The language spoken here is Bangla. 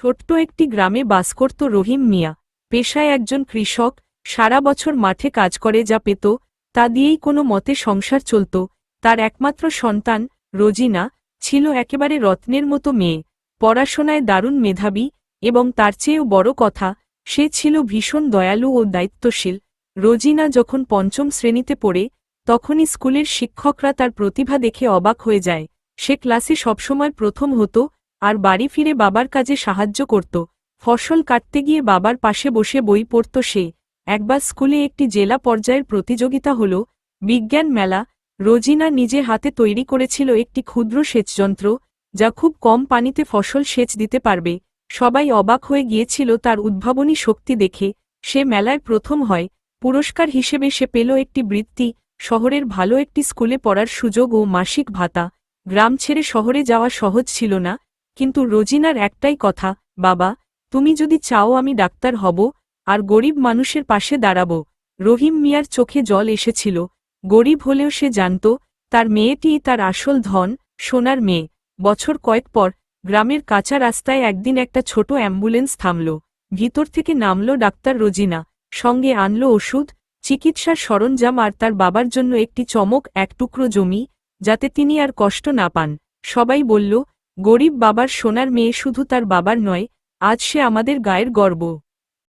ছোট্ট একটি গ্রামে বাস করত রহিম মিয়া। পেশায় একজন কৃষক, সারা বছর মাঠে কাজ করে যা পেত তা দিয়েই কোনো মতে সংসার চলত। তার একমাত্র সন্তান রোজিনা ছিল একেবারে রত্নের মতো মেয়ে, পড়াশোনায় দারুণ মেধাবী, এবং তার চেয়েও বড় কথা, সে ছিল ভীষণ দয়ালু ও দায়িত্বশীল। রোজিনা যখন পঞ্চম শ্রেণীতে পড়ে তখনই স্কুলের শিক্ষকরা তার প্রতিভা দেখে অবাক হয়ে যায়। সে ক্লাসে সবসময় প্রথম হতো আর বাড়ি ফিরে বাবার কাজে সাহায্য করত। ফসল কাটতে গিয়ে বাবার পাশে বসে বই পড়ত সে। একবার স্কুলে একটি জেলা পর্যায়ের প্রতিযোগিতা হল, বিজ্ঞান মেলা। রোজিনা নিজে হাতে তৈরি করেছিল একটি ক্ষুদ্র সেচযন্ত্র, যা খুব কম পানিতে ফসল সেচ দিতে পারবে। সবাই অবাক হয়ে গিয়েছিল তার উদ্ভাবনী শক্তি দেখে। সে মেলায় প্রথম হয়। পুরস্কার হিসেবে সে পেল একটি বৃত্তি, শহরের ভালো একটি স্কুলে পড়ার সুযোগ ও মাসিক ভাতা। গ্রাম ছেড়ে শহরে যাওয়া সহজ ছিল না, কিন্তু রোজিনার একটাই কথা, বাবা, তুমি যদি চাও আমি ডাক্তার হব আর গরিব মানুষের পাশে দাঁড়াব। রহিম মিয়ার চোখে জল এসেছিল। গরিব হলেও সে জানত তার মেয়েটিই তার আসল ধন, সোনার মেয়ে। বছর কয়েক পর গ্রামের কাঁচা রাস্তায় একদিন একটা ছোট অ্যাম্বুলেন্স থামল। ভিতর থেকে নামল ডাক্তার রোজিনা, সঙ্গে আনল ওষুধ, চিকিৎসার সরঞ্জাম আর তার বাবার জন্য একটি চমক, এক টুকরো জমি, যাতে তিনি আর কষ্ট না পান। সবাই বলল, গরিব বাবার সোনার মেয়ে শুধু তার বাবার নয়, আজ সে আমাদের গায়ের গর্ব।